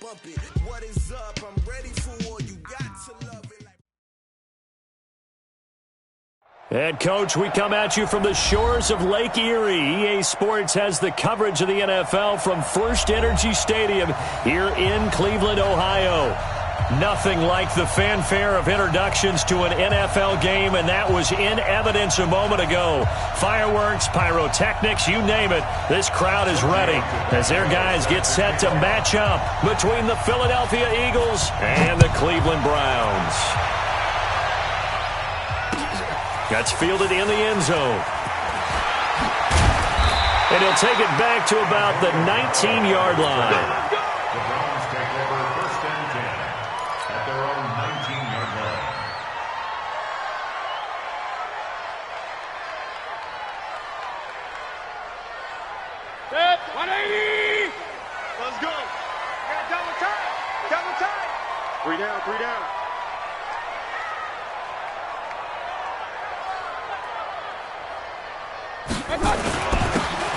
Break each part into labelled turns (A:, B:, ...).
A: bump it. What is up? I'm ready for war. You got to love it.
B: And, Coach, we come at you from the shores of Lake Erie. EA Sports has the coverage of the NFL from First Energy Stadium here in Cleveland, Ohio. Nothing like the fanfare of introductions to an NFL game, and that was in evidence a moment ago. Fireworks, pyrotechnics, you name it. This crowd is ready as their guys get set to match up between the Philadelphia Eagles and the Cleveland Browns. That's fielded in the end zone. And he'll take it back to about the 19-yard line.
C: The Browns take over 1st and 10 at their own 19-yard line.
D: Set, 180. Let's go. We got double time. Double time. 3 down, 3 down.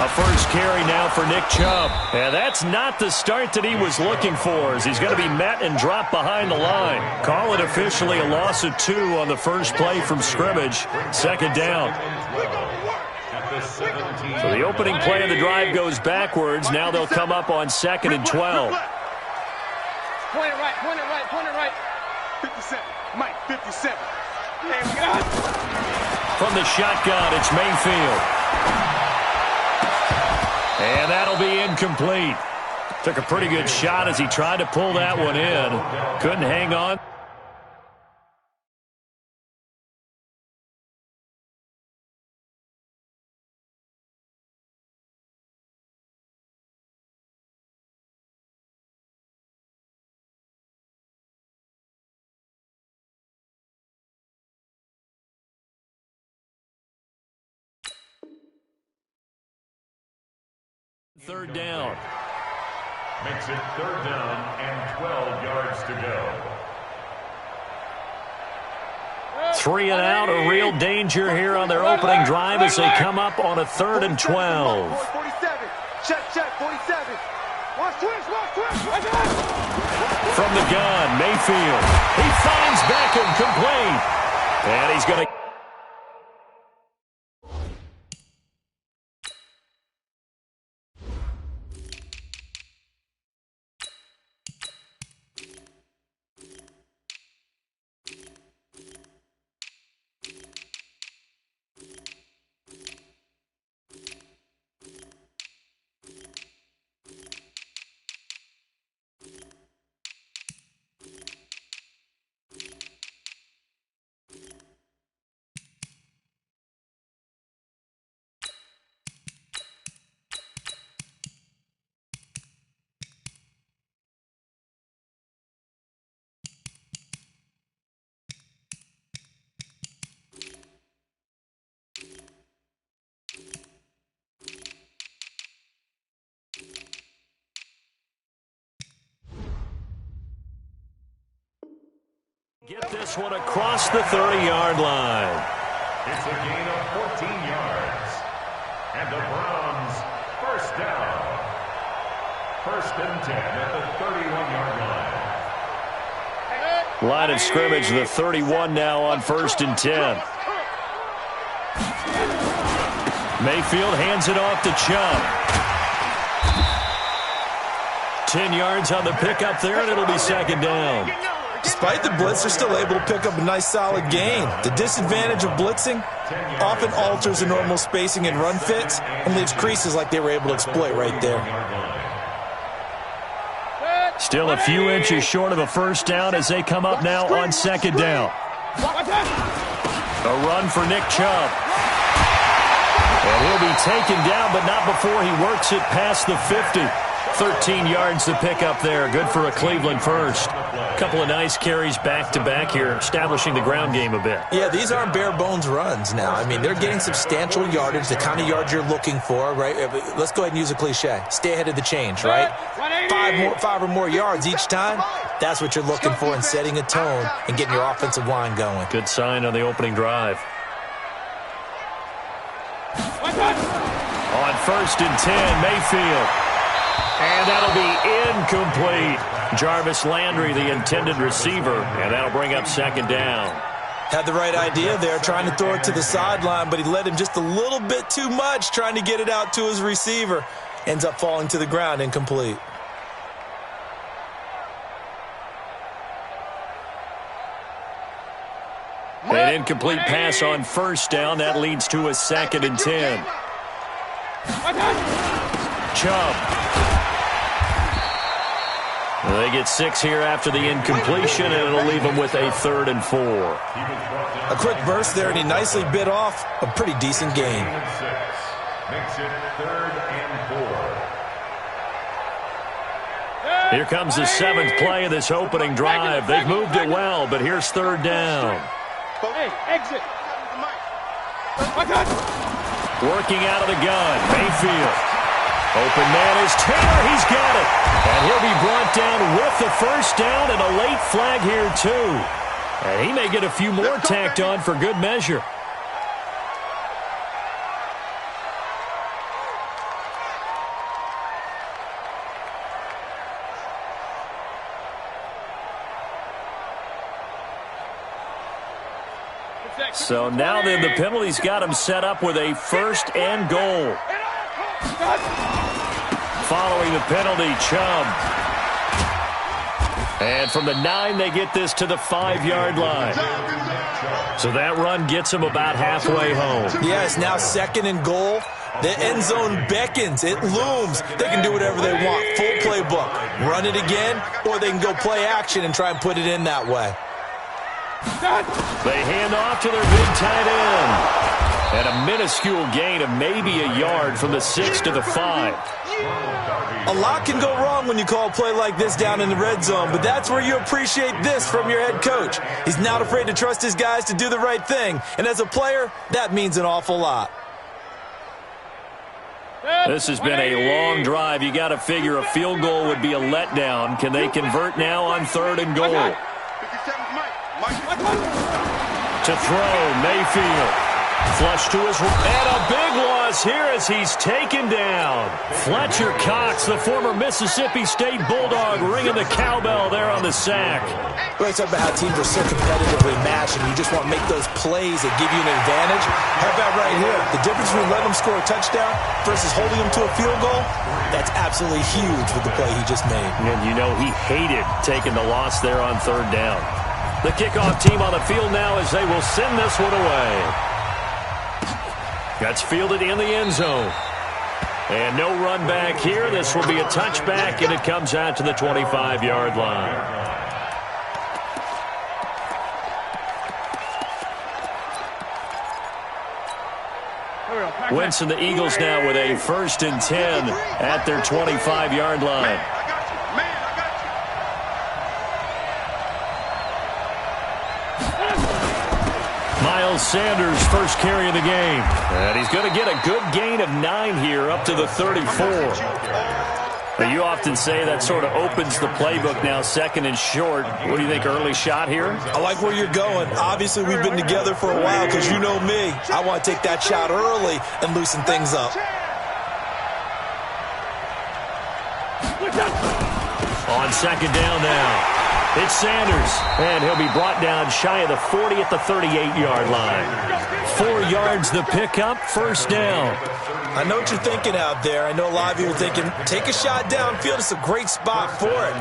B: A first carry now for Nick Chubb. And that's not the start that he was looking for, as he's going to be met and dropped behind the line. Call it officially a loss of 2 on the first play from scrimmage. 2nd down. So the opening play of the drive goes backwards. Now they'll come up on 2nd and 12.
D: Point it right, point it right, point it right. 57, Mike, 57. There we go.
B: From the shotgun, it's Mayfield. And that'll be incomplete. Took a pretty good shot as he tried to pull that one in. Couldn't hang on. Third down.
C: Makes it 3rd down and 12 yards to go.
B: 3 and out, a real danger here on their opening drive as they come up on a 3rd and 12.
D: 47. Check, 47. Watch twist.
B: From the gun, Mayfield. He finds Beckham complete. And he's going to... Get this one across the 30-yard line.
C: It's a gain of 14 yards. And the Browns, 1st down. 1st and 10 at the 31-yard line.
B: Line of scrimmage, the 31 now on 1st and 10. Mayfield hands it off to Chubb. 10 yards on the pickup there, and it'll be 2nd down.
E: Despite the blitz, they're still able to pick up a nice, solid gain. The disadvantage of blitzing often alters the normal spacing and run fits and leaves creases like they were able to exploit right there.
B: Still a few inches short of a 1st down as they come up now on 2nd down. A run for Nick Chubb. And he'll be taken down, but not before he works it past the 50. 13 yards to pick up there. Good for a Cleveland first. A couple of nice carries back-to-back here, establishing the ground game a bit.
E: Yeah, these aren't bare-bones runs now. I mean, they're getting substantial yardage, the kind of yards you're looking for, right? Let's go ahead and use a cliche. Stay ahead of the change, right? 5 or more yards each time. That's what you're looking for in setting a tone and getting your offensive line going.
B: Good sign on the opening drive. On 1st and 10, Mayfield. And that'll be incomplete. Jarvis Landry, the intended receiver, and that'll bring up second down.
E: Had the right idea there, trying to throw it to the sideline, but he led him just a little bit too much, trying to get it out to his receiver. Ends up falling to the ground, incomplete.
B: An incomplete pass on first down. That leads to a 2nd and 10. Chubb. They get 6 here after the incompletion, and it'll leave them with a 3rd and 4.
E: A quick burst there, and he nicely bit off a pretty decent gain.
C: Makes it 3rd and 4.
B: Here comes the 7th play of this opening drive. They've moved it well, but here's 3rd down.
D: Hey, exit.
B: Working out of the gun, Mayfield. Open man is Taylor. He's got it. And he'll be brought down with the first down and a late flag here, too. And he may get a few more tacked on for good measure. So now then, the penalty's got him set up with a 1st and goal. Following the penalty, Chubb. And from the 9, they get this to the 5-yard line. So that run gets them about halfway home.
E: Yeah, it's now 2nd and goal. The end zone beckons. It looms. They can do whatever they want. Full playbook. Run it again, or they can go play action and try and put it in that way.
B: They hand off to their big tight end. And a minuscule gain of maybe a yard from the 6 to the 5.
E: A lot can go wrong when you call a play like this down in the red zone, but that's where you appreciate this from your head coach. He's not afraid to trust his guys to do the right thing, and as a player, that means an awful lot.
B: This has been a long drive. You got to figure a field goal would be a letdown. Can they convert now on 3rd and goal? To throw, Mayfield. Flush to his right. And a big loss here as he's taken down. Fletcher Cox, the former Mississippi State Bulldog, ringing the cowbell there on the sack.
E: We talk about how teams are so competitively matched and you just want to make those plays that give you an advantage. How about right here? The difference between letting them score a touchdown versus holding them to a field goal, that's absolutely huge with the play he just made.
B: And you know he hated taking the loss there on 3rd down. The kickoff team on the field now as they will send this one away. That's fielded in the end zone. And no run back here. This will be a touchback, and it comes out to the 25-yard line. Wentz and the Eagles now with a 1st and 10 at their 25-yard line. Miles Sanders, first carry of the game. And he's going to get a good gain of 9 here up to the 34. But you often say that sort of opens the playbook now, 2nd and short. What do you think, early shot here?
E: I like where you're going. Obviously, we've been together for a while because you know me. I want to take that shot early and loosen things up.
B: On 2nd down now. It's Sanders, and he'll be brought down shy of the 40 at the 38-yard line. 4 yards the pickup, 1st down.
E: I know what you're thinking out there. I know a lot of you are thinking, take a shot downfield. It's a great spot for it.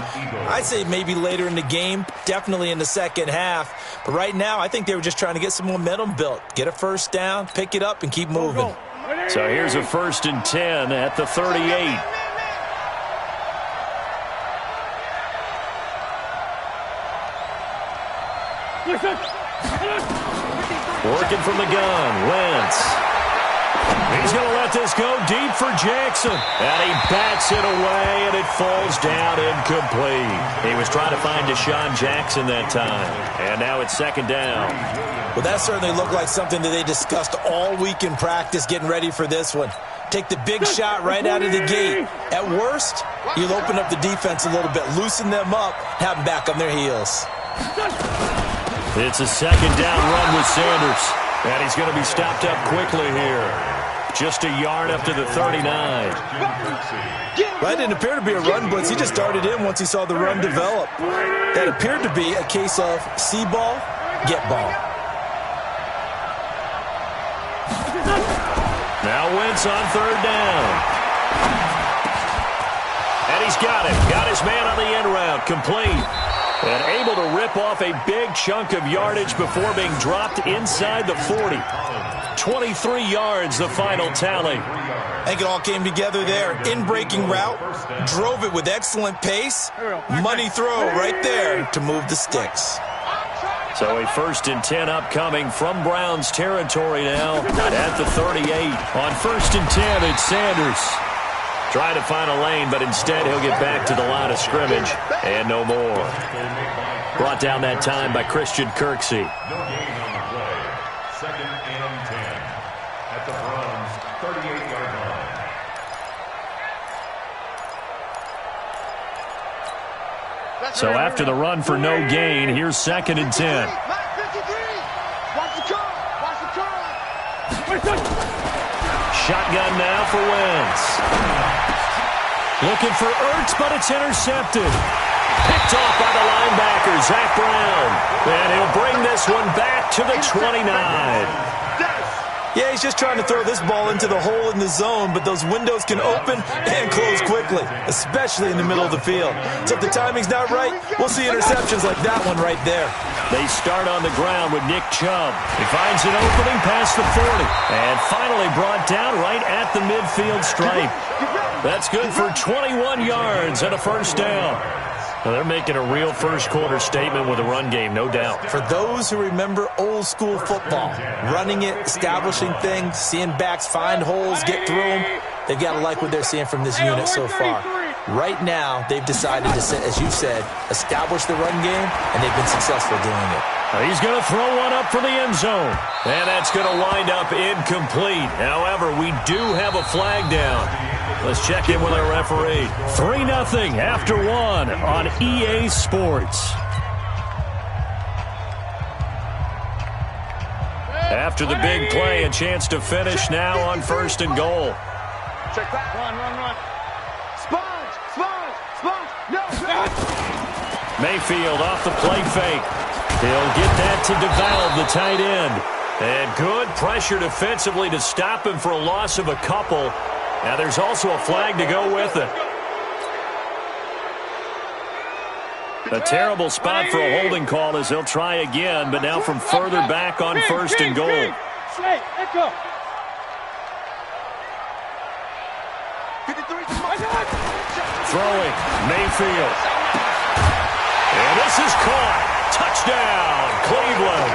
E: I'd say maybe later in the game, definitely in the 2nd half. But right now, I think they were just trying to get some momentum built. Get a 1st down, pick it up, and keep moving.
B: So here's a 1st and 10 at the 38. Working from the gun, Wentz. He's going to let this go deep for Jackson. And he bats it away, and it falls down incomplete. He was trying to find Deshaun Jackson that time. And now it's 2nd down.
E: Well, that certainly looked like something that they discussed all week in practice getting ready for this one. Take the big shot right out of the gate. At worst, you'll open up the defense a little bit, loosen them up, have them back on their heels.
B: It's a 2nd down run with Sanders. And he's going to be stopped up quickly here. Just a yard up to the 39.
E: That didn't appear to be a run blitz. He just started in once he saw the run develop. That appeared to be a case of see ball, get ball.
B: Now Wentz on third down. And he's got it. Got his man on the end route. Complete. And able to rip off a big chunk of yardage before being dropped inside the 40. 23 yards, the final tally.
E: I think it all came together there. In-breaking route, drove it with excellent pace. Money throw right there to move the sticks.
B: So a 1st and 10 upcoming from Browns territory now at the 38. On 1st and 10, it's Sanders. Trying to find a lane, but instead he'll get back to the line of scrimmage and no more. Brought down that time by Christian Kirksey.
C: No gain on the play. 2nd and 10 at the Browns' 38-yard line.
B: So after the run for no gain, here's 2nd and 10. Shotgun now for Wentz. Looking for Ertz, but it's intercepted. Picked off by the linebacker, Zach Brown. And he'll bring this one back to the 29.
E: Yeah, he's just trying to throw this ball into the hole in the zone, but those windows can open and close quickly, especially in the middle of the field. So if the timing's not right, we'll see interceptions like that one right there.
B: They start on the ground with Nick Chubb. He finds an opening past the 40 and finally brought down right at the midfield stripe. That's good for 21 yards and a 1st down. Well, they're making a real first-quarter statement with a run game, no doubt.
E: For those who remember old-school football, running it, establishing things, seeing backs find holes, get through them, they've got to like what they're seeing from this unit so far. Right now, they've decided to, as you said, establish the run game, and they've been successful doing it.
B: He's going to throw one up for the end zone. And that's going to wind up incomplete. However, we do have a flag down. Let's check in with our referee. 3-0 after 1 on EA Sports. After the big play, a chance to finish now on 1st and goal.
D: Check that. Run. Sponge. No.
B: Mayfield off the play fake. He'll get that to DeValve, the tight end. And good pressure defensively to stop him for a loss of a couple. Now there's also a flag to go with it. A terrible spot for a holding call as they'll try again, but now from further back on 1st and goal. Throwing, Mayfield. And this is caught. Touchdown, Cleveland.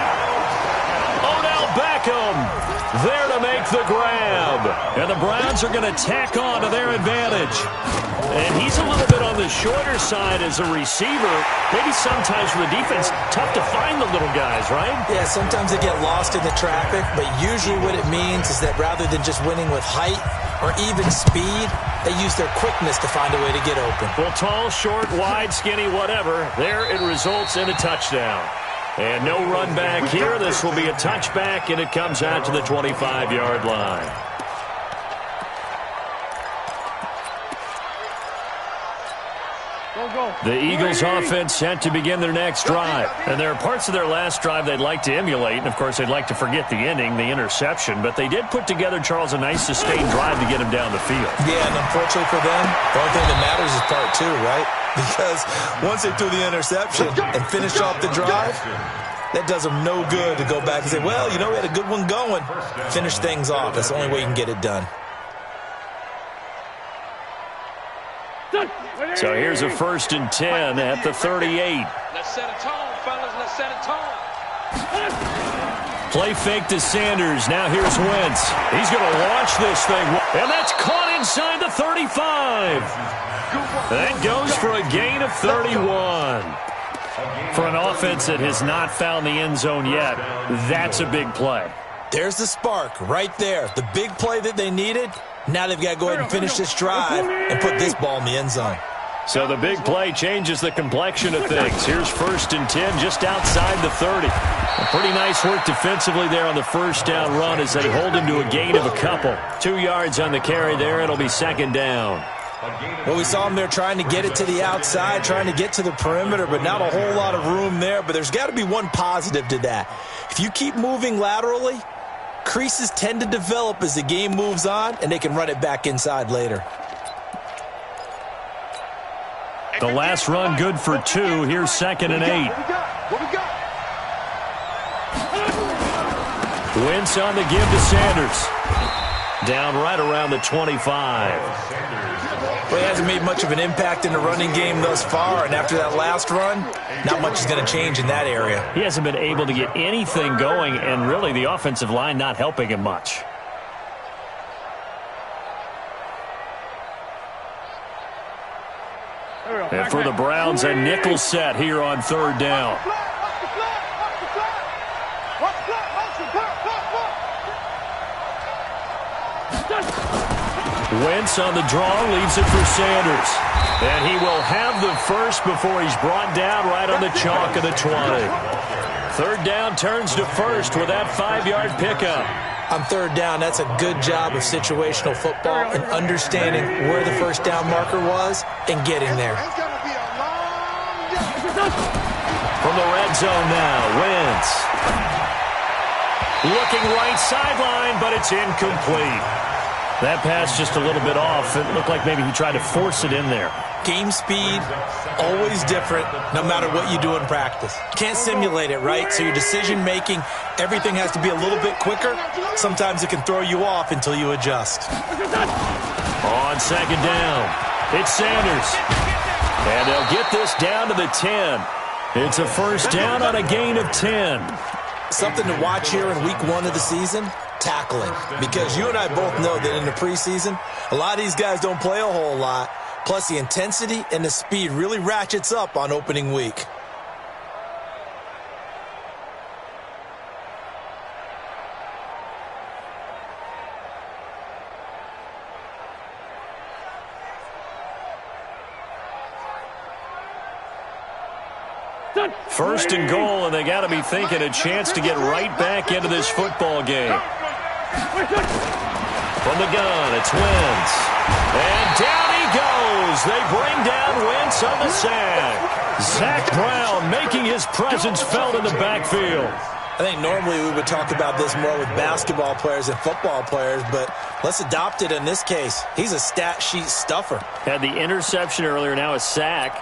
B: Odell Beckham there to make the grab. And the Browns are going to tack on to their advantage. And he's a little bit on the shorter side as a receiver. Maybe sometimes for the defense, tough to find the little guys, right?
E: Yeah, sometimes they get lost in the traffic, but usually what it means is that rather than just winning with height or even speed, they use their quickness to find a way to get open.
B: Well, tall, short, wide, skinny, whatever, there it results in a touchdown. And no run back here. This will be a touchback, and it comes out to the 25-yard line. The Eagles offense set to begin their next drive. And there are parts of their last drive they'd like to emulate. And, of course, they'd like to forget the ending, the interception. But they did put together, Charles, a nice sustained drive to get him down the field.
E: Yeah, and unfortunately for them, the only thing that matters is part 2, right? Because once they threw the interception and finished off the drive, that does them no good to go back and say, well, you know, we had a good one going. Finish things off. That's the only way you can get it done.
B: So here's a 1st and 10 at the 38.
D: Let's set a tone, fellas. Let's set a tone.
B: Play fake to Sanders. Now here's Wentz. He's going to launch this thing. And that's caught inside the 35. That goes for a gain of 31. For an offense that has not found the end zone yet, that's a big play.
E: There's the spark right there. The big play that they needed. Now they've got to go ahead and finish this drive and put this ball in the end zone.
B: So the big play changes the complexion of things. Here's 1st and 10 just outside the 30. Pretty nice work defensively there on the first down run as they hold him to a gain of a couple. 2 yards on the carry there. It'll be second down.
E: Well, we saw him there trying to get it to the outside, trying to get to the perimeter, but not a whole lot of room there. But there's got to be one positive to that. If you keep moving laterally, creases tend to develop as the game moves on, and they can run it back inside later.
B: The last run good for 2. Here's 2nd and 8.
D: What we got?
B: Wentz on the give to Sanders. Down right around the 25.
E: Well, he hasn't made much of an impact in the running game thus far, and after that last run, not much is going to change in that area.
B: He hasn't been able to get anything going, and really the offensive line not helping him much. And for the Browns, a nickel set here on 3rd down. Wentz on the draw, leaves it for Sanders. And he will have the first before he's brought down right on the chalk of the 20. 3rd down turns to 1st with that 5-yard pickup.
E: On 3rd down, that's a good job of situational football and understanding where the first down marker was and getting there.
B: From the red zone now, Wentz. Looking right sideline, but it's incomplete. That pass just a little bit off. It looked like maybe he tried to force it in there.
E: Game speed, always different, no matter what you do in practice. You can't simulate it, right? So your decision-making, everything has to be a little bit quicker. Sometimes it can throw you off until you adjust.
B: On 2nd down, it's Sanders. And they'll get this down to the 10. It's a first down on a gain of 10.
E: Something to watch here in week 1 of the season, tackling. Because you and I both know that in the preseason, a lot of these guys don't play a whole lot. Plus, the intensity and the speed really ratchets up on opening week.
B: First and goal, and they got to be thinking a chance to get right back into this football game. From the gun, it's Wentz. And down he goes. They bring down Wentz on the sack. Zach Brown making his presence felt in the backfield.
E: I think normally we would talk about this more with basketball players and football players, but let's adopt it in this case. He's a stat sheet stuffer.
B: Had the interception earlier, now a sack.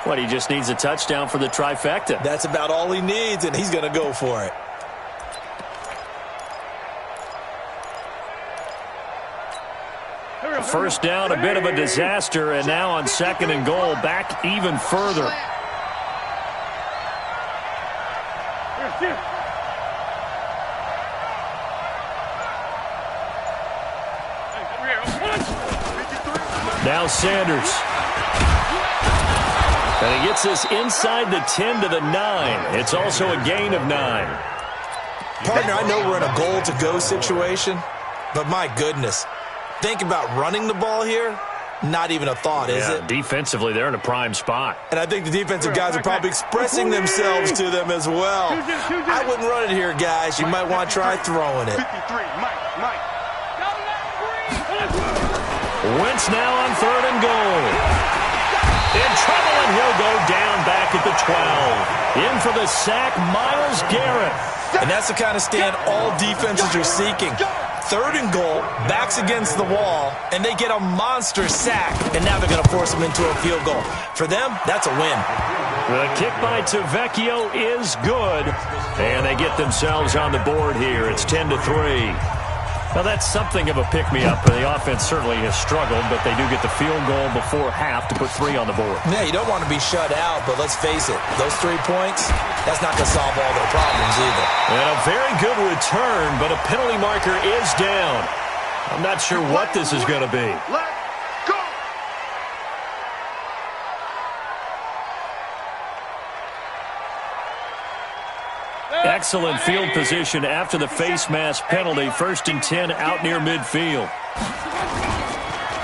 B: What, he just needs a touchdown for the trifecta.
E: That's about all he needs, and he's going to go for it.
B: First down, a bit of a disaster, and now on 2nd and goal, back even further. Now Sanders. And he gets this inside the 10 to the 9. It's also a gain of 9.
E: Partner, I know we're in a goal-to-go situation, but my goodness. Think about running the ball here. Not even a thought, is it?
B: Defensively, they're in a prime spot.
E: And I think the defensive guys are probably expressing themselves to them as well. I wouldn't run it here, guys. You might want to try throwing it.
B: Wentz now on 3rd and goal. In trouble, and he'll go down back at the 12. In for the sack, Myles Garrett.
E: And that's the kind of stand all defenses are seeking. 3rd and goal, backs against the wall, and they get a monster sack. And now they're going to force them into a field goal. For them, that's a win.
B: The kick by Tavecchio is good. And they get themselves on the board here. It's 10-3. Now, that's something of a pick-me-up. The offense certainly has struggled, but they do get the field goal before half to put 3 on the board.
E: Yeah, you don't want to be shut out, but let's face it, those 3 points, that's not going to solve all their problems either.
B: And a very good return, but a penalty marker is down. I'm not sure what this is going to be. Excellent field position after the face mask penalty. 1st and 10 out near midfield.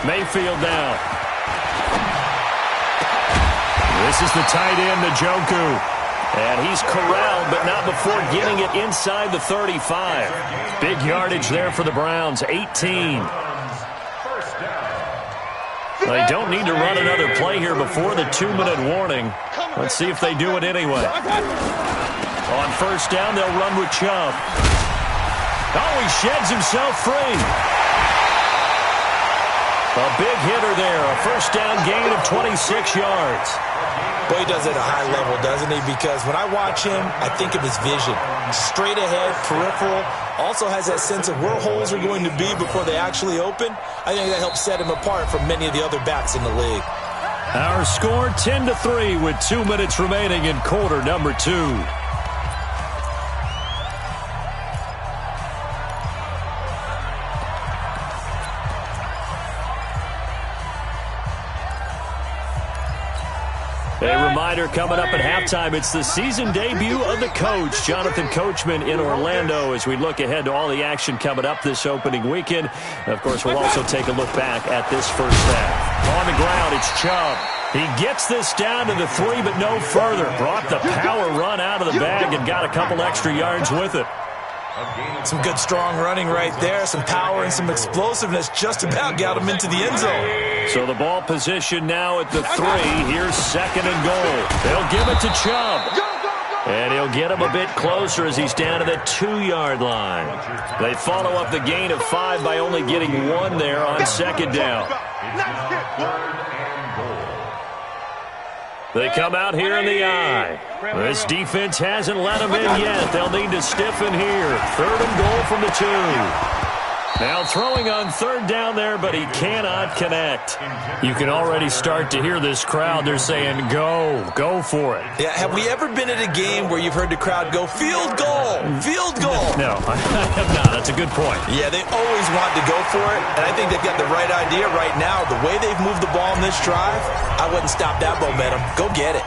B: Mayfield now. This is the tight end, Njoku. And he's corralled, but not before getting it inside the 35. Big yardage there for the Browns, 18. They don't need to run another play here before the 2-minute warning. Let's see if they do it anyway. On first down, they'll run with Chubb. Oh, he sheds himself free. A big hitter there, a first down gain of 26 yards.
E: Boy, he does it at a high level, doesn't he? Because when I watch him, I think of his vision. Straight ahead, peripheral, also has that sense of where holes are going to be before they actually open. I think that helps set him apart from many of the other backs in the league.
B: Our score 10-3 with 2 minutes remaining in quarter number 2. A reminder coming up at halftime, it's the season debut of the coach, Jonathan Coachman, in Orlando, as we look ahead to all the action coming up this opening weekend. Of course, we'll also take a look back at this first half. On the ground, it's Chubb. He gets this down to the 3, but no further. Brought the power run out of the bag and got a couple extra yards with it.
E: Some good, strong running right there. Some power and some explosiveness just about got him into the end zone.
B: So the ball position now at the 3. Here's second and goal. They'll give it to Chubb. And he'll get him a bit closer as he's down to the 2-yard line. They follow up the gain of 5 by only getting 1 there on second down. They come out here in the eye. This defense hasn't let them in yet. They'll need to stiffen here. Third and goal from the 2. Now throwing on third down there, but he cannot connect. You can already start to hear this crowd. They're saying, go for it.
E: Yeah, have we ever been at a game where you've heard the crowd go, field goal, field goal?
B: No, I have not. That's a good point.
E: Yeah, they always want to go for it, and I think they've got the right idea right now. The way they've moved the ball in this drive, I wouldn't stop that momentum. Go get it.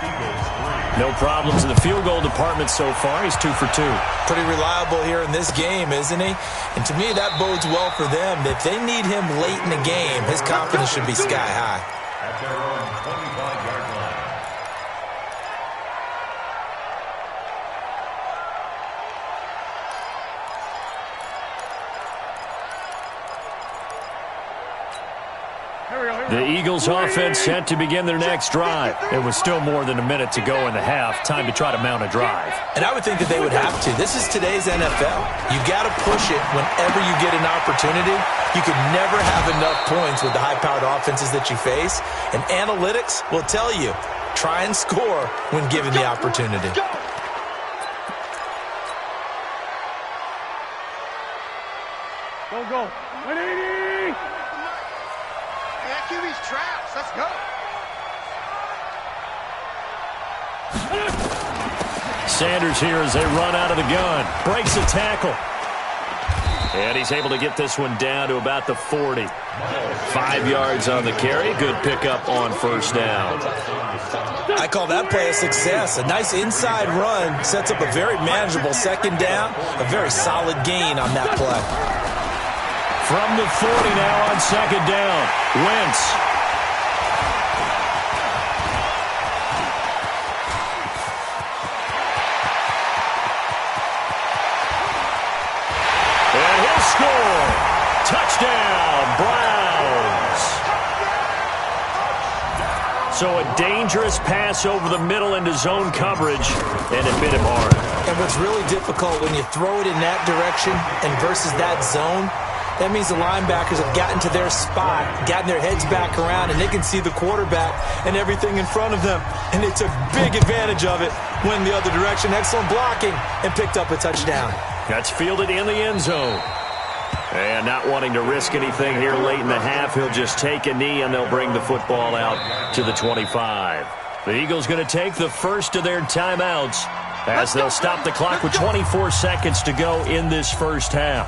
B: No problems in the field goal department so far. He's 2 for 2.
E: Pretty reliable here in this game, isn't he? And to me, that bodes well for them. If they need him late in the game, his confidence should be sky high.
C: At their own 25-yard line.
B: The Eagles offense set to begin their next drive. It was still more than a minute to go in the half. Time to try to mount a drive.
E: And I would think that they would have to. This is today's NFL. You got to push it whenever you get an opportunity. You can never have enough points with the high-powered offenses that you face. And analytics will tell you, try and score when given the opportunity.
D: Go. 180! That QB's traps. Let's go.
B: Sanders here as they run out of the gun. Breaks a tackle. And he's able to get this one down to about the 40. 5 yards on the carry. Good pickup on first down.
E: I call that play a success. A nice inside run sets up a very manageable second down. A very solid gain on that play.
B: From the 40 now on second down. Wentz. And he'll score. Touchdown, Browns. So a dangerous pass over the middle into zone coverage, and it bit him hard.
E: And what's really difficult when you throw it in that direction and versus that zone, that means the linebackers have gotten to their spot, gotten their heads back around, and they can see the quarterback and everything in front of them. And they took big advantage of it, went the other direction. Excellent blocking, and picked up a touchdown.
B: That's fielded in the end zone. And not wanting to risk anything here late in the half, he'll just take a knee, and they'll bring the football out to the 25. The Eagles going to take the first of their timeouts as they'll stop the clock with 24 seconds to go in this first half.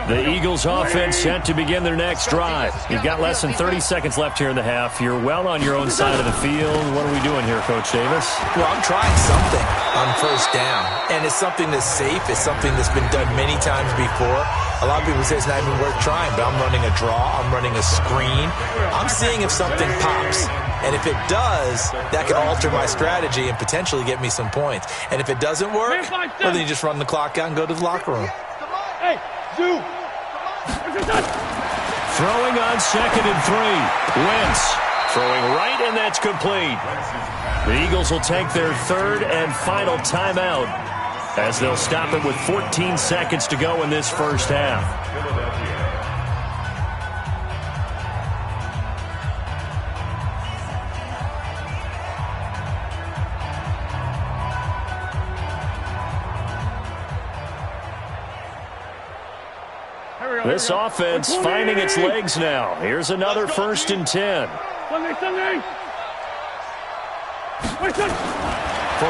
B: The Eagles offense set to begin their next drive. You've got less than 30 seconds left here in the half. You're well on your own side of the field. What are we doing here, Coach Davis?
E: Well, I'm trying something on first down, and it's something that's safe. It's something that's been done many times before. A lot of people say it's not even worth trying, but I'm running a draw, I'm running a screen. I'm seeing if something pops. And if it does, that could alter my strategy and potentially get me some points. And if it doesn't work, well, then you just run the clock out and go to the locker room.
D: Hey, Zoo.
B: Throwing on 2nd and 3. Wentz throwing right, and that's complete. The Eagles will take their 3rd and final timeout as they'll stop it with 14 seconds to go in this first half. This offense finding its legs now. Here's another 1st and 10. From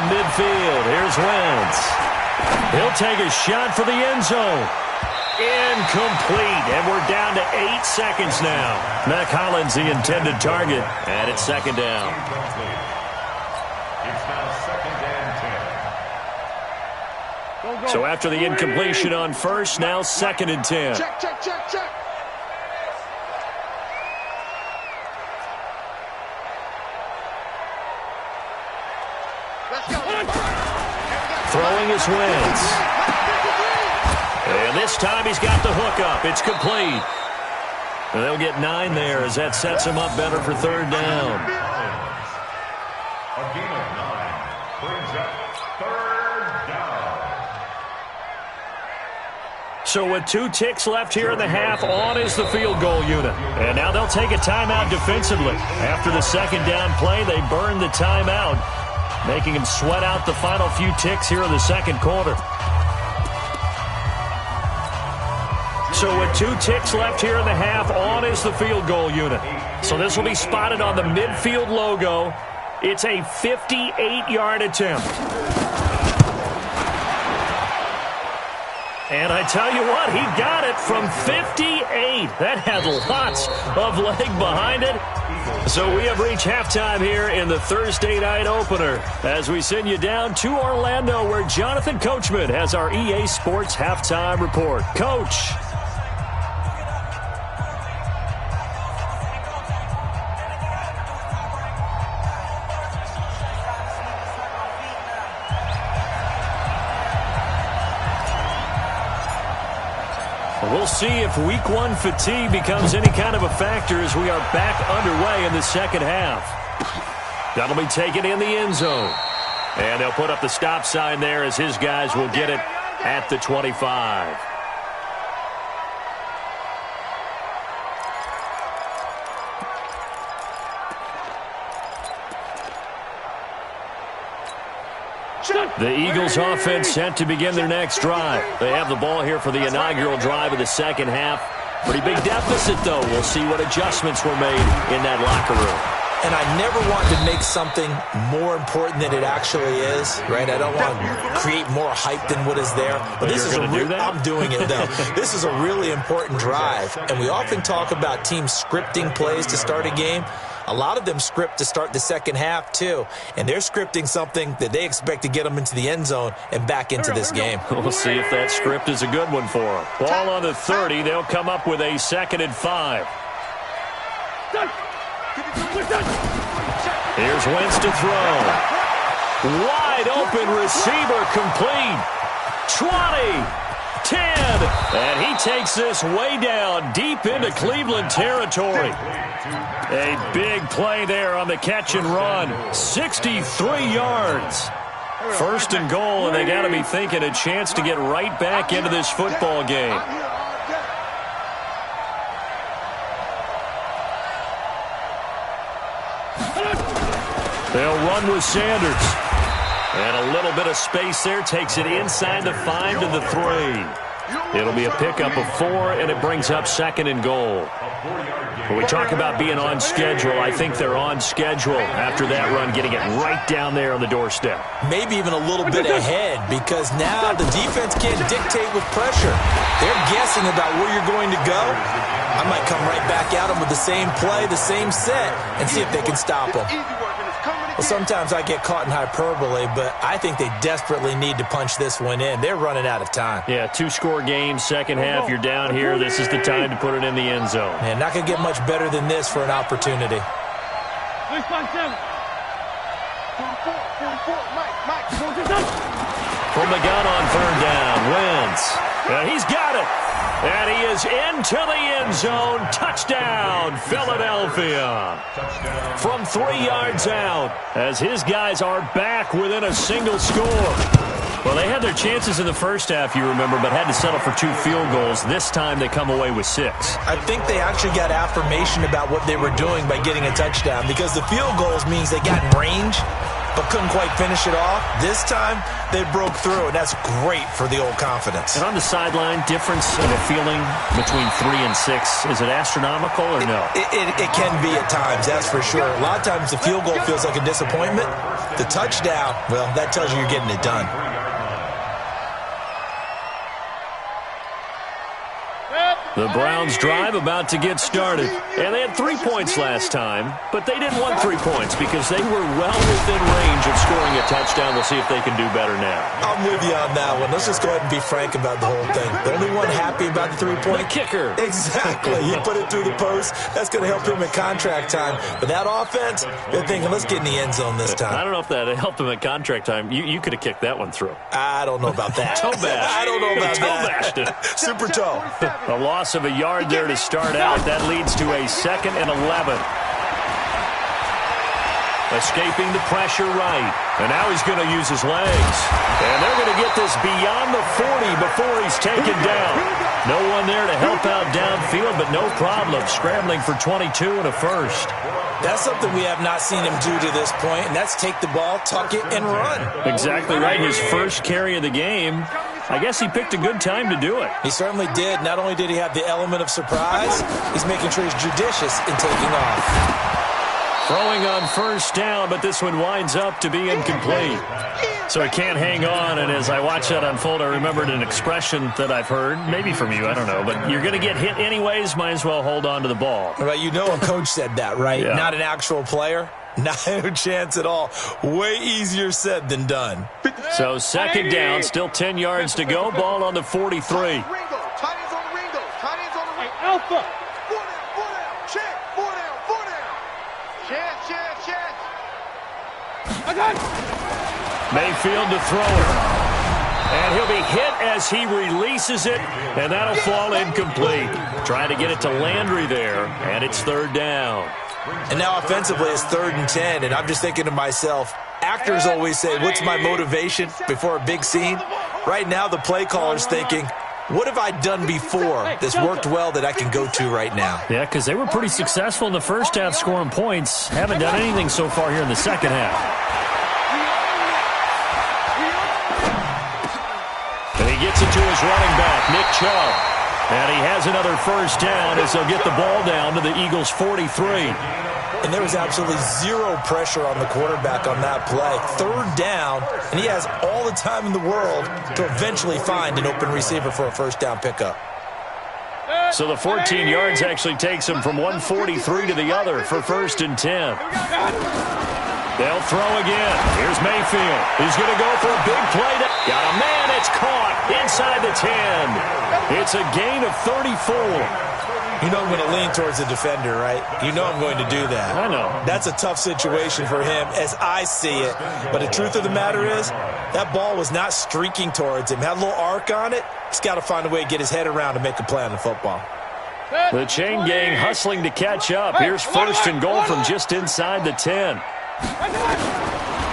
B: midfield, here's Wentz. He'll take a shot for the end zone. Incomplete, and we're down to 8 seconds now. Mack Hollins the intended target, and it's 2nd down.
C: It's now 2nd and 10.
B: So after the incompletion on 1st, now 2nd and 10.
D: Check. Let's go.
B: Throwing is Wentz. And this time he's got the hook up. It's complete. And they'll get 9 there as that sets him up better for 3rd down.
C: A gain of 9 brings up 3rd down.
B: So with 2 ticks left here in the half, on is the field goal unit. And now they'll take a timeout defensively. After the 2nd down play, they burn the timeout, making him sweat out the final few ticks here in the 2nd quarter. So with 2 ticks left here in the half, on is the field goal unit. So this will be spotted on the midfield logo. It's a 58-yard attempt. And I tell you what, he got it from 58. That had lots of leg behind it. So we have reached halftime here in the Thursday night opener as we send you down to Orlando, where Jonathan Coachman has our EA Sports halftime report. Coach. We'll see if Week 1 fatigue becomes any kind of a factor as we are back underway in the 2nd half. That'll be taken in the end zone. And they'll put up the stop sign there as his guys will get it at the 25. The Eagles offense set to begin their next drive. They have the ball here for the inaugural drive of the 2nd half. Pretty big deficit, though. We'll see what adjustments were made in that locker room.
E: And I never want to make something more important than it actually is, right? I don't want to create more hype than what is there. But this is I'm doing it, though. This is a really important drive. And we often talk about teams scripting plays to start a game. A lot of them script to start the 2nd half, too. And they're scripting something that they expect to get them into the end zone and back into this game.
B: We'll see if that script is a good one for them. Ball on the 30. They'll come up with a 2nd and 5. Here's Wentz to throw. Wide open receiver complete. 20, 10, and he takes this way down deep into Cleveland territory. A big play there on the catch and run. 63 yards. 1st and goal, and they got to be thinking a chance to get right back into this football game. They'll run with Sanders. And a little bit of space there takes it inside the 5 to the 3. It'll be a pickup of 4, and it brings up 2nd and goal. When we talk about being on schedule, I think they're on schedule after that run, getting it right down there on the doorstep.
E: Maybe even a little bit ahead, because now the defense can't dictate with pressure. They're guessing about where you're going to go. I might come right back at them with the same play, the same set, and see if they can stop them.
D: Easy work, and it's coming
E: Well, sometimes I get caught in hyperbole, but I think they desperately need to punch this one in. They're running out of time.
B: Yeah, 2-score game, second half, you're down here. This is the time to put it in the end zone.
E: Man, not going to get much better than this for an opportunity.
B: From the gun on third down, Wentz. And he's got it. And he is into the end zone. Touchdown, Philadelphia. From 3 yards out, as his guys are back within a single score. Well, they had their chances in the first half, you remember, but had to settle for 2 field goals. This time they come away with 6.
E: I think they actually got affirmation about what they were doing by getting a touchdown, because the field goals means they got in range but couldn't quite finish it off. This time, they broke through, and that's great for the old confidence.
B: And on the sideline, difference of a feeling between 3 and 6, is it astronomical or no?
E: It can be at times, that's for sure. A lot of times the field goal feels like a disappointment. The touchdown, well, that tells you you're getting it done.
B: The Browns drive about to get started. And they had 3 points last time, but they didn't want 3 points because they were well within range of scoring a touchdown. We'll see if they can do better now.
E: I'm with you on that one. Let's just go ahead and be frank about the whole thing. The only one happy about the 3-point?
B: The kicker.
E: Exactly. He put it through the post. That's going to help him in contract time. But that offense, they're thinking, let's get in the end zone this time.
B: I don't know if that helped him at contract time. You could have kicked that one through.
E: I don't know about that.
B: Toe bash.
E: I don't know about
B: toe
E: that.
B: Bashed it.
E: Super toe.
B: A loss of a yard there to start out. That leads to a 2nd and 11. Escaping the pressure right. And now he's going to use his legs. And they're going to get this beyond the 40 before he's taken down. No one there to help out downfield, but no problem. Scrambling for 22 and a first.
E: That's something we have not seen him do to this point, and that's take the ball, tuck it, and run.
B: Exactly right. His first carry of the game. I guess he picked a good time to do it.
E: He certainly did. Not only did he have the element of surprise, he's making sure he's judicious in taking off.
B: Throwing on first down, but this one winds up to be incomplete. So he can't hang on, and as I watch that unfold, I remembered an expression that I've heard, maybe from you, I don't know, but you're going to get hit anyways, might as well hold on to the ball.
E: Right, you know a coach said that, right?
B: Yeah.
E: Not an actual player. Not a chance at all. Way easier said than done.
B: So 2nd down, still 10 yards to go, ball on the 43.
D: Tight ends on the Ringo. Tight ends on the Ringo. Alpha. 4 down. Check. 4 down. Chance. I got it.
B: Mayfield to throw it. And he'll be hit as he releases it, and that'll fall incomplete. Trying to get it to Landry there, and it's 3rd down.
E: And now offensively it's 3rd and 10, and I'm just thinking to myself, actors always say, what's my motivation before a big scene? Right now the play caller's thinking, what have I done before that's worked well that I can go to right now?
B: Yeah, because they were pretty successful in the first half scoring points. Haven't done anything so far here in the second half. And he gets it to his running back, Nick Chubb. And he has another first down as they'll get the ball down to the Eagles' 43.
E: And there was absolutely zero pressure on the quarterback on that play. 3rd down, and he has all the time in the world to eventually find an open receiver for a first down pickup.
B: So the 14 yards actually takes him from 143 to the other for 1st and 10. They'll throw again. Here's Mayfield. He's going to go for a big play. Got a man. It's caught inside the 10. It's a gain of 34.
E: You know I'm going to lean towards the defender, right? You know I'm going to do that.
B: I know.
E: That's a tough situation for him as I see it. But the truth of the matter is, that ball was not streaking towards him. Had a little arc on it. He's got to find a way to get his head around and make a play on the football.
B: The chain gang hustling to catch up. Here's 1st and goal from just inside the 10.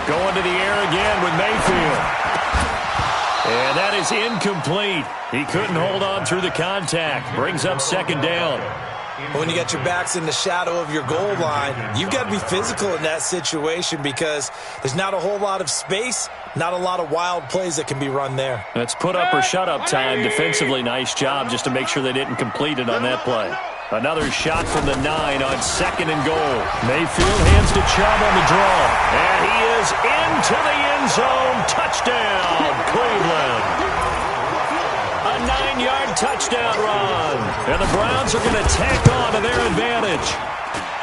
B: Going to the air again with Mayfield. And that is incomplete. He couldn't hold on through the contact. Brings up 2nd down.
E: When you got your backs in the shadow of your goal line, you've got to be physical in that situation because there's not a whole lot of space, not a lot of wild plays that can be run there.
B: That's put up or shut up time. Defensively, nice job just to make sure they didn't complete it on that play. Another shot from the 9 on 2nd and goal. Mayfield hands to Chubb on the draw. And he is into the end zone. Touchdown, Cleveland. A 9-yard touchdown run. And the Browns are going to tack on to their advantage.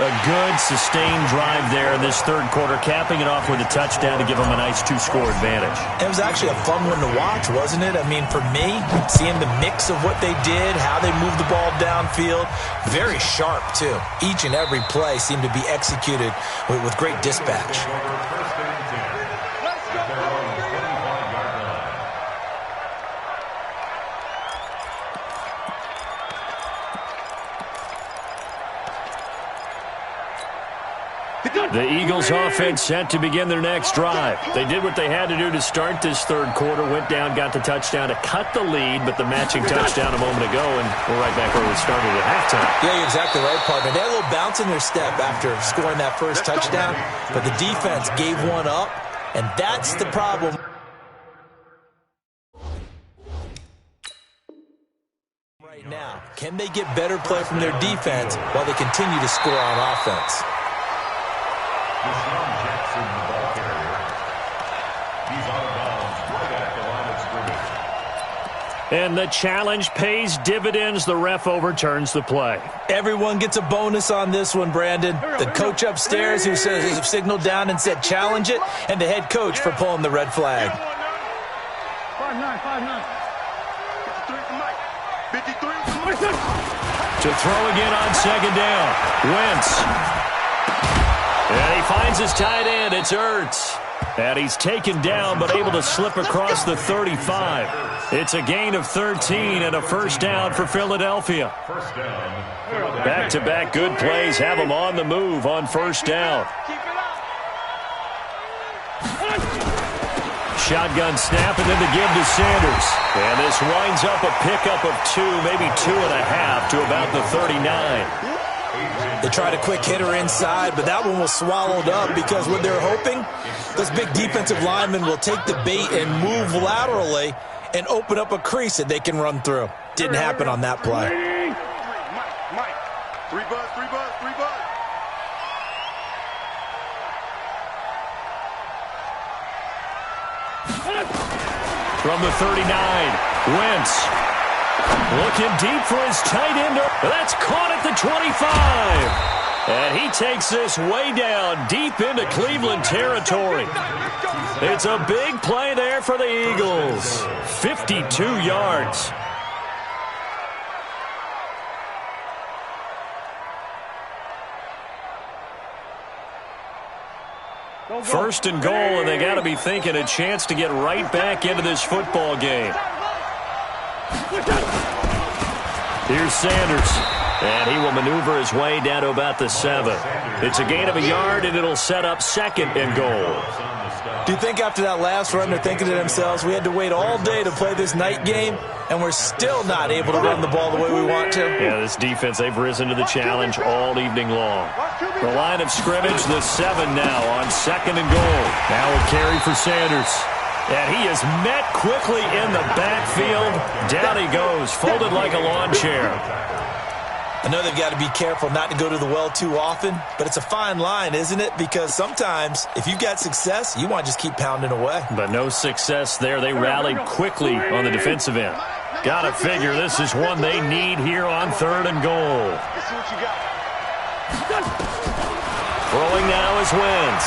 B: A good, sustained drive there in this third quarter, capping it off with a touchdown to give them a nice 2-score advantage.
E: It was actually a fun one to watch, wasn't it? I mean, for me, seeing the mix of what they did, how they moved the ball downfield, very sharp, too. Each and every play seemed to be executed with great dispatch.
B: The Eagles offense set to begin their next drive. They did what they had to do to start this third quarter, went down, got the touchdown to cut the lead, but the matching touchdown a moment ago, and we're right back where we started at halftime.
E: Yeah, you're exactly right, partner. They had a little bounce in their step after scoring that first touchdown, but the defense gave one up, and that's the problem. Right now, can they get better play from their defense while they continue to score on offense?
C: Deshaun Jackson, the ball carrier. He's out of bounds right at the line of scrimmage.
B: And the challenge pays dividends. The ref overturns the play.
E: Everyone gets a bonus on this one, Brandon. The coach upstairs who says signaled down and said challenge it, and the head coach for pulling the red flag.
D: 5-9.
B: To throw again on second down. Wentz. And he finds his tight end. It's Ertz. And he's taken down but able to slip across the 35. It's a gain of 13 and a first down for Philadelphia.
C: First down.
B: Back-to-back good plays have them on the move on first down. Shotgun snap and then the give to Sanders. And this winds up a pickup of 2, maybe 2.5 to about the 39.
E: They tried a quick hitter inside, but that one was swallowed up because what they're hoping, this big defensive lineman will take the bait and move laterally and open up a crease that they can run through. Didn't happen on that play.
D: Mike. 3 buzz.
B: From the 39, Wentz. Looking deep for his tight end. That's caught at the 25. And he takes this way down deep into Cleveland territory. It's a big play there for the Eagles. 52 yards. First and goal, and they got to be thinking a chance to get right back into this football game. Here's Sanders, and he will maneuver his way down to about the 7. It's a gain of a yard, and it'll set up second and goal.
E: Do you think after that last run they're thinking to themselves, we had to wait all day to play this night game, and we're still not able to run the ball the way we want to?
B: Yeah, this defense, they've risen to the challenge all evening long. The line of scrimmage, the 7 now on second and goal. Now a carry for Sanders. And he is met quickly in the backfield. Down he goes, folded like a lawn chair.
E: I know they've got to be careful not to go to the well too often, but it's a fine line, isn't it? Because sometimes, if you've got success, you want to just keep pounding away.
B: But no success there. They rallied quickly on the defensive end. Got to figure this is one they need here on third and goal. Throwing now is Wentz.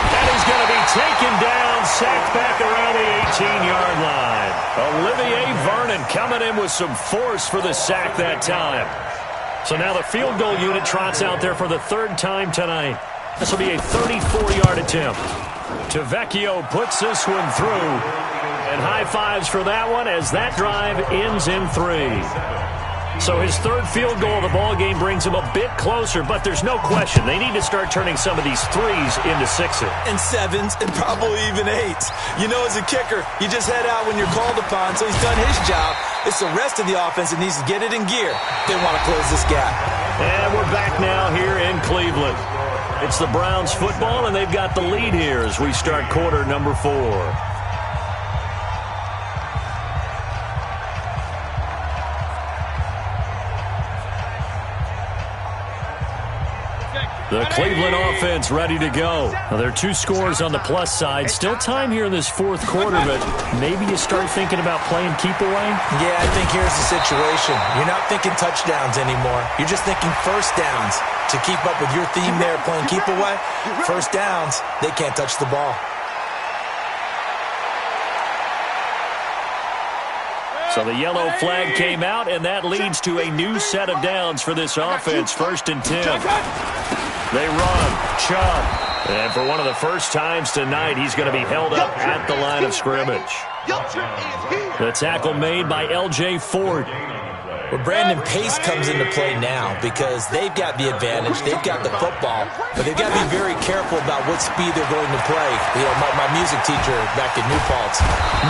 B: And he's going to be taken down, sacked back around the 18-yard line. Olivier Vernon coming in with some force for the sack that time. So now the field goal unit trots out there for the third time tonight. This will be a 34-yard attempt. Tavecchio puts this one through. And high fives for that one as that drive ends in 3. So his third field goal of the ball game brings him a bit closer, but there's no question they need to start turning some of these 3s into 6s.
E: And 7s and probably even 8s. You know, as a kicker, you just head out when you're called upon, so he's done his job. It's the rest of the offense that needs to get it in gear. They want to close this gap.
B: And we're back now here in Cleveland. It's the Browns football, and they've got the lead here as we start quarter number 4.
D: Thank you.
B: The Cleveland offense ready to go. Well, there are 2 scores on the plus side. Still time here in this fourth quarter, but maybe you start thinking about playing keep away?
E: Yeah, I think here's the situation. You're not thinking touchdowns anymore. You're just thinking first downs. To keep up with your theme there, playing keep away, first downs, they can't touch the ball.
B: So the yellow flag came out, and that leads to a new set of downs for this offense. 1st and 10. They run. Chubb. And for one of the first times tonight, he's going to be held up at the line of scrimmage. The tackle made by L.J. Ford.
E: Well, Brandon, pace comes into play now because they've got the advantage. They've got the football, but they've got to be very careful about what speed they're going to play. You know, my music teacher back in New Paltz.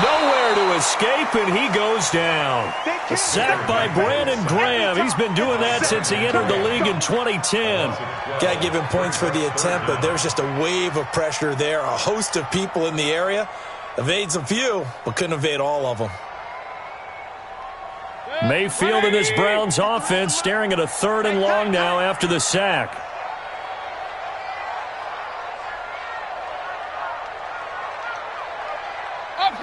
B: Nowhere to escape, and he goes down. A sack by Brandon Graham. He's been doing that since he entered the league in 2010.
E: Got to give him points for the attempt, but there's just a wave of pressure there. A host of people in the area. Evades a few, but couldn't evade all of them.
B: Mayfield in this Browns offense staring at a 3rd and long now after the sack.
D: Up,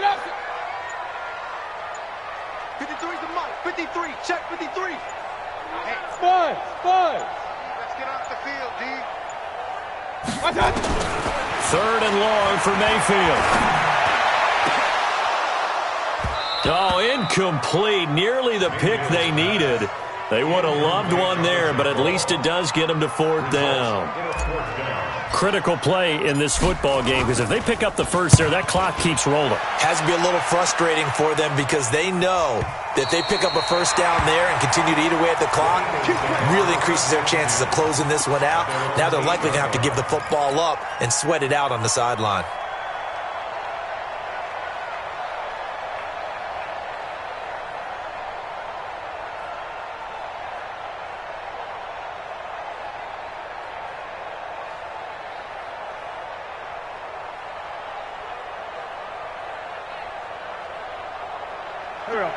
D: 53's the mark. 53. Check 53. Hey, Spud. Let's get off the field, D.
B: 3rd and long for Mayfield. Oh, incomplete. Nearly the pick they needed. They would have loved one there, but at least it does get them to 4th down. Critical play in this football game, because if they pick up the first there, that clock keeps rolling.
E: Has to be a little frustrating for them because they know that they pick up a first down there and continue to eat away at the clock, really increases their chances of closing this one out. Now they're likely going to have to give the football up and sweat it out on the sideline.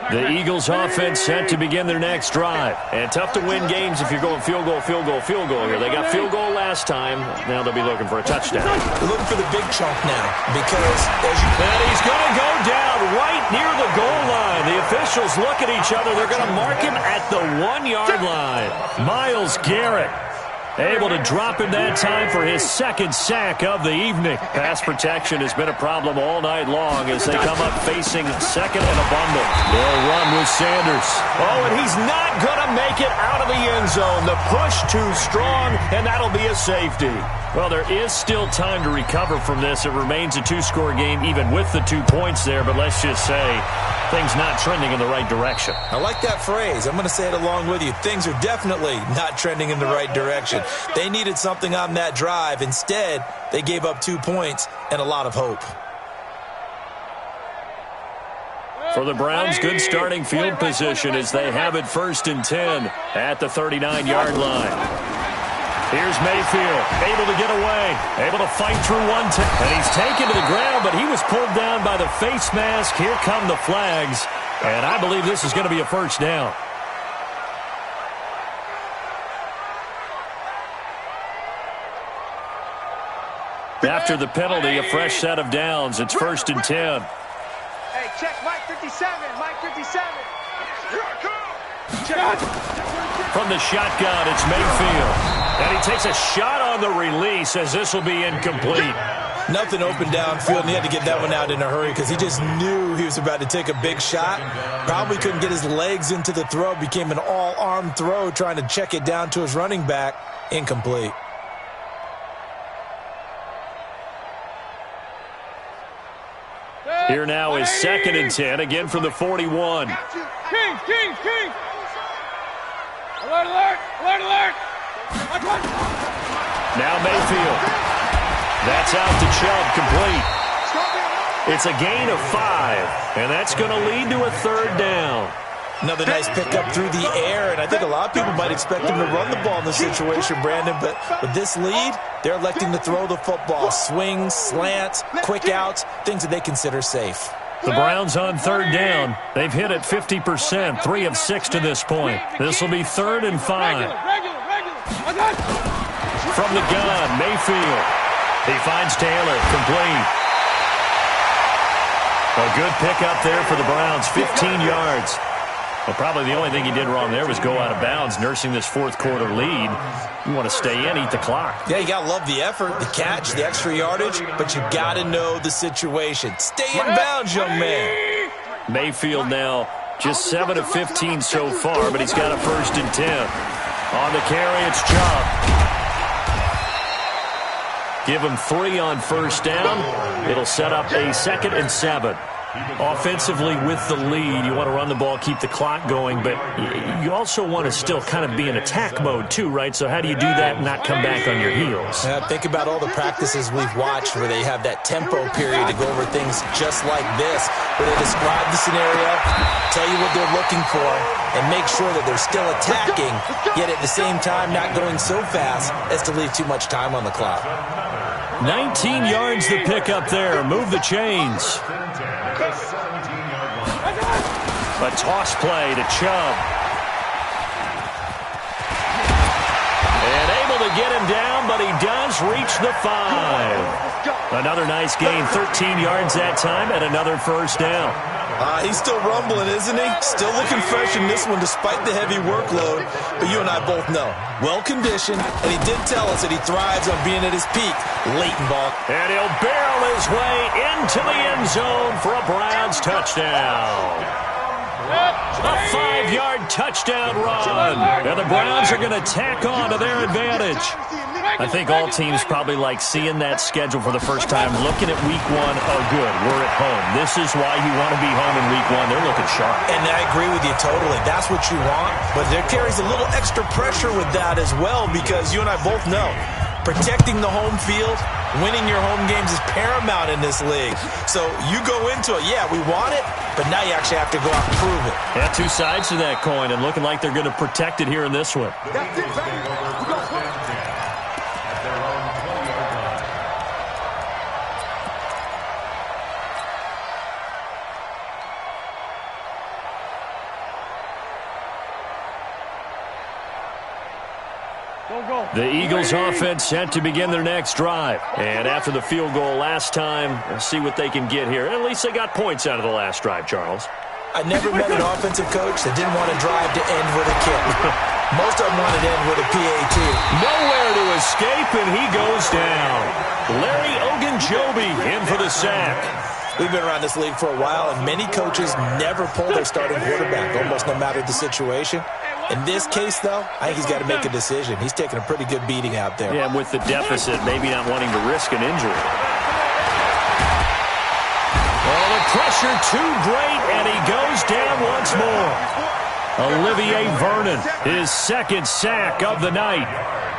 B: The Eagles offense set to begin their next drive. And tough to win games if you're going field goal here. They got field goal last time. Now they'll be looking for a touchdown.
E: They're looking for the big chunk now because
B: and he's going to go down right near the goal line. The officials look at each other. They're going to mark him at the 1-yard line. Myles Garrett able to drop him that time for his 2nd sack of the evening. Pass protection has been a problem all night long as they come up facing 2nd and a bundle. They'll run with Sanders. Oh, and he's not going to make it out of the end zone. The push too strong, and that'll be a safety. Well, there is still time to recover from this. It remains a 2-score game even with the 2 points there, but let's just say things not trending in the right direction.
E: I like that phrase. I'm going to say it along with you. Things are definitely not trending in the right direction. They needed something on that drive. Instead, they gave up 2 points and a lot of hope.
B: For the Browns, good starting field position as they have it 1st and 10 at the 39-yard line. Here's Mayfield, able to get away, able to fight through one. And he's taken to the ground, but he was pulled down by the face mask. Here come the flags, and I believe this is going to be a 1st down. After the penalty, a fresh set of downs. It's 1st and 10.
D: Hey, check Mike 57. Mike 57. Here I come. Check.
B: From the shotgun, it's Mayfield. And he takes a shot on the release as this will be incomplete.
E: Nothing open downfield, and he had to get that one out in a hurry because he just knew he was about to take a big shot. Probably couldn't get his legs into the throw. Became an all-arm throw trying to check it down to his running back. Incomplete.
B: Here now is 2nd and 10, again from the 41.
D: King. Alert.
B: Now Mayfield. That's out to Chubb, complete. It's a gain of 5, and that's going to lead to a 3rd down.
E: Another nice pickup through the air, and I think a lot of people might expect him to run the ball in this situation, Brandon, but with this lead, they're electing to throw the football. Swings, slants, quick outs, things that they consider safe.
B: The Browns on 3rd down. They've hit it 50%, 3 of 6 to this point. This will be 3rd and 5. From the gun, Mayfield. He finds Taylor, complete. A good pickup there for the Browns, 15 yards. Well, probably the only thing he did wrong there was go out of bounds, nursing this fourth quarter lead. You want to stay in, eat the clock.
E: Yeah, you got to love the effort, the catch, the extra yardage, but you got to know the situation. Stay in bounds, young man.
B: Mayfield now just 7 of 15 so far, but he's got a 1st and 10. On the carry, it's Chubb. Give him 3 on 1st down. It'll set up a 2nd and 7. Offensively with the lead, you want to run the ball, keep the clock going, but you also want to still kind of be in attack mode too, right? So how do you do that and not come back on your heels?
E: Yeah, think about all the practices we've watched where they have that tempo period to go over things just like this, where they describe the scenario, tell you what they're looking for, and make sure that they're still attacking, yet at the same time not going so fast as to leave too much time on the clock.
B: 19 yards to pick up there. Move the chains. A toss play to Chubb. And able to get him down, but he does reach the 5. Another nice gain, 13 yards that time, and another 1st down.
E: He's still rumbling, isn't he? Still looking fresh in this one despite the heavy workload. But you and I both know, well-conditioned, and he did tell us that he thrives on being at his peak late in ball.
B: And he'll barrel his way into the end zone for a Browns touchdown. A 5-yard touchdown run. And the Browns are going to tack on to their advantage. I think all teams probably like seeing that schedule for the first time, looking at week 1. Oh, good, we're at home. This is why you want to be home in week 1. They're looking sharp.
E: And I agree with you totally. That's what you want. But there carries a little extra pressure with that as well, because you and I both know protecting the home field, winning your home games is paramount in this league. So you go into it, yeah, we want it, but now you actually have to go out and prove it.
B: Yeah, 2 sides to that coin, and looking like they're going to protect it here in this one.
D: That's it, baby. We go for it.
B: The Eagles offense set to begin their next drive. And after the field goal last time, we'll see what they can get here. At least they got points out of the last drive, Charles.
E: I never met an offensive coach that didn't want to drive to end with a kick. Most of them wanted to end with a PAT.
B: Nowhere to escape, and he goes down. Larry Ogunjobi in for the sack.
E: We've been around this league for a while, and many coaches never pull their starting quarterback, almost no matter the situation. In this case, though, I think he's got to make a decision. He's taking a pretty good beating out there.
B: Yeah, with the deficit, maybe not wanting to risk an injury. Oh, the pressure too great, and he goes down once more. Olivier Vernon, his 2nd sack of the night.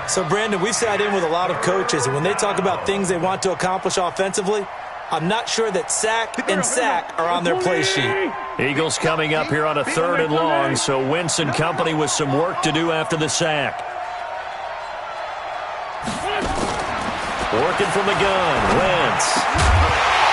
E: So, Brandon, we've sat in with a lot of coaches, and when they talk about things they want to accomplish offensively, I'm not sure that sack and sack are on their play sheet.
B: Eagles coming up here on a 3rd and long, so Wentz and company with some work to do after the sack. Working from the gun, Wentz.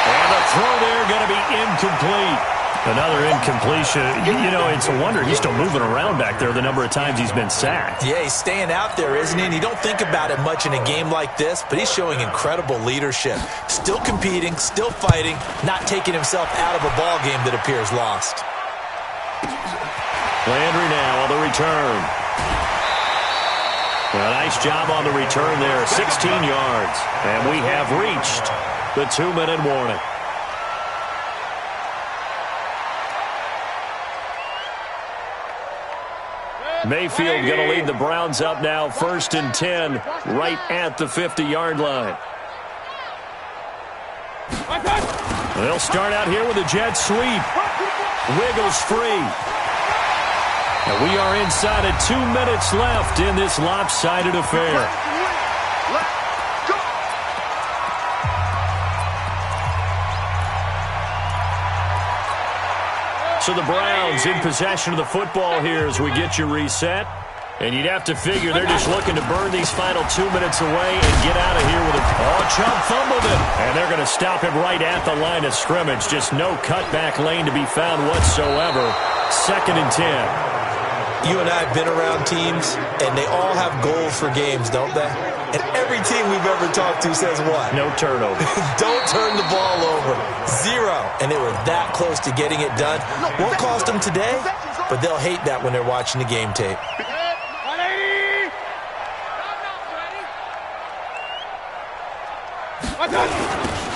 B: And the throw there going to be incomplete. Another incompletion. You know, it's a wonder he's still moving around back there the number of times he's been sacked.
E: Yeah, he's staying out there, isn't he? And you don't think about it much in a game like this, but he's showing incredible leadership. Still competing, still fighting, not taking himself out of a ball game that appears lost.
B: Landry now on the return. A nice job on the return there, 16 yards. And we have reached the 2-minute warning. Mayfield going to lead the Browns up now, 1st and 10, right at the 50-yard line. They'll start out here with a jet sweep. Wiggles free. And we are inside of 2 minutes left in this lopsided affair. So the Browns in possession of the football here as we get you reset. And you'd have to figure they're just looking to burn these final 2 minutes away and get out of here with a... Oh, Chubb fumbled it. And they're going to stop him right at the line of scrimmage. Just no cutback lane to be found whatsoever. 2nd and 10.
E: You and I have been around teams, and they all have goals for games, don't they? And every team we've ever talked to says what?
B: No turnover.
E: Don't turn the ball over. 0. And they were that close to getting it done. Won't cost them today, but they'll hate that when they're watching the game tape.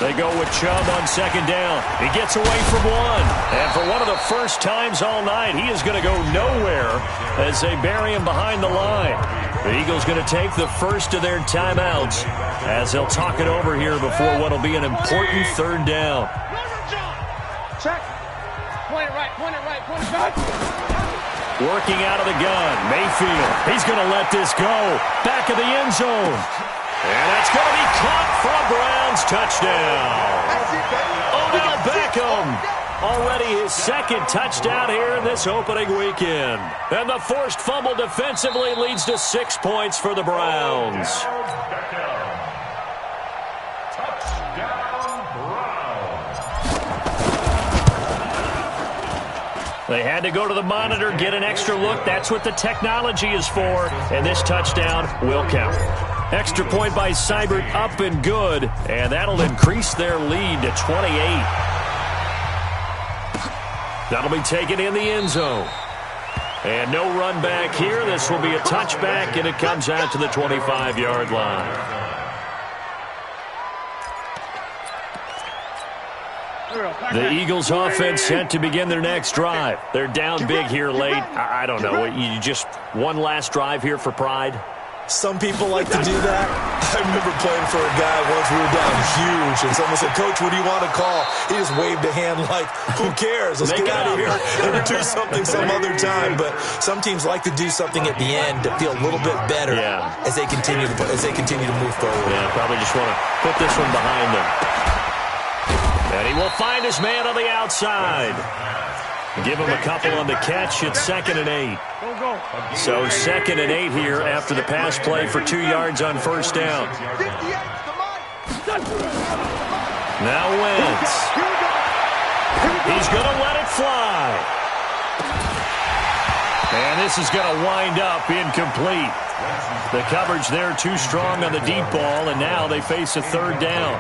B: They go with Chubb on second down. He gets away from one. And for one of the first times all night, he is going to go nowhere as they bury him behind the line. The Eagles going to take the first of their timeouts as they'll talk it over here before what will be an important third down.
D: Check. Point it right, point it right, point it right.
B: Working out of the gun, Mayfield. He's going to let this go. Back of the end zone. And that's going to be caught for a Browns touchdown. Odell Beckham, already his second touchdown here in this opening weekend. And the forced fumble defensively leads to 6 points for the Browns. They had to go to the monitor, get an extra look. That's what the technology is for. And this touchdown will count. Extra point by Seibert, up and good. And that'll increase their lead to 28. That'll be taken in the end zone. And no run back here. This will be a touchback, and it comes out to the 25-yard line. The Eagles offense set to begin their next drive. They're down big here late. I don't know. You just one last drive here for pride?
E: Some people like to do that. I remember playing for a guy once. We were down huge, and someone said, "Coach, what do you want to call?" He just waved a hand like, "Who cares? Let's get out of here and do something some other time." But some teams like to do something at the end to feel a little bit better as they continue to move forward.
B: Yeah, probably just want to put this one behind them. And he will find his man on the outside. Give him a couple on the catch. It's 2nd and 8. So 2nd and 8 here after the pass play for 2 yards on first down. Now Wentz. He's going to let it fly. And this is going to wind up incomplete. The coverage there too strong on the deep ball, and now they face a third down.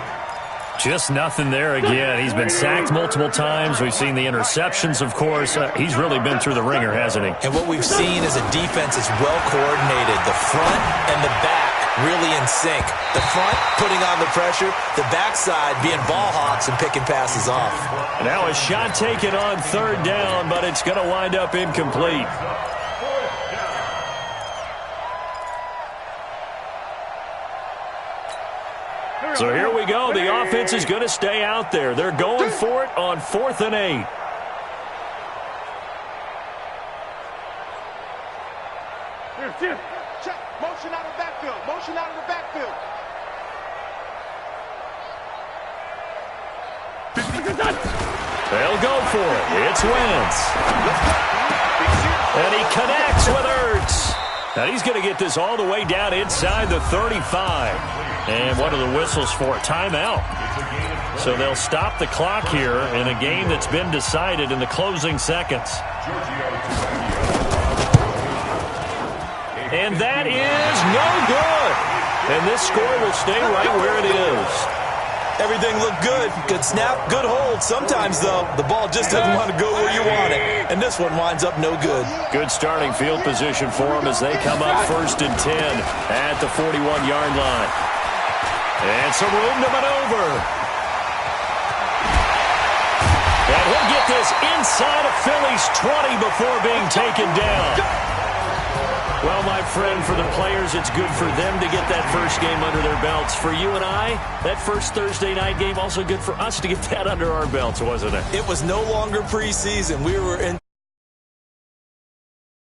B: Just nothing there again. He's been sacked multiple times. We've seen the interceptions, of course. He's really been through the ringer, hasn't he?
E: And what we've seen is a defense that's well coordinated. The front and the back really in sync. The front putting on the pressure. The backside being ball hawks and picking passes off.
B: Now a shot taken on third down, but it's going to wind up incomplete. So here we go. The offense is going to stay out there. They're going for it on 4th and 8.
D: Check. Motion out of the backfield. Motion out of the backfield.
B: They'll go for it. It's Wentz. And he connects with Ertz. Now he's going to get this all the way down inside the 35. And what are the whistles for? Timeout. So they'll stop the clock here in a game that's been decided in the closing seconds. And that is no good. And this score will stay right where it is.
E: Everything looked good. Good snap, good hold. Sometimes, though, the ball just doesn't want to go where you want it. And this one winds up no good.
B: Good starting field position for them as they come up 1st and 10 at the 41-yard line. And some room to maneuver. And he'll get this inside of Philly's 20 before being taken down. Well, my friend, for the players, it's good for them to get that first game under their belts. For you and I, that first Thursday night game, also good for us to get that under our belts, wasn't it?
E: It was no longer preseason. We were in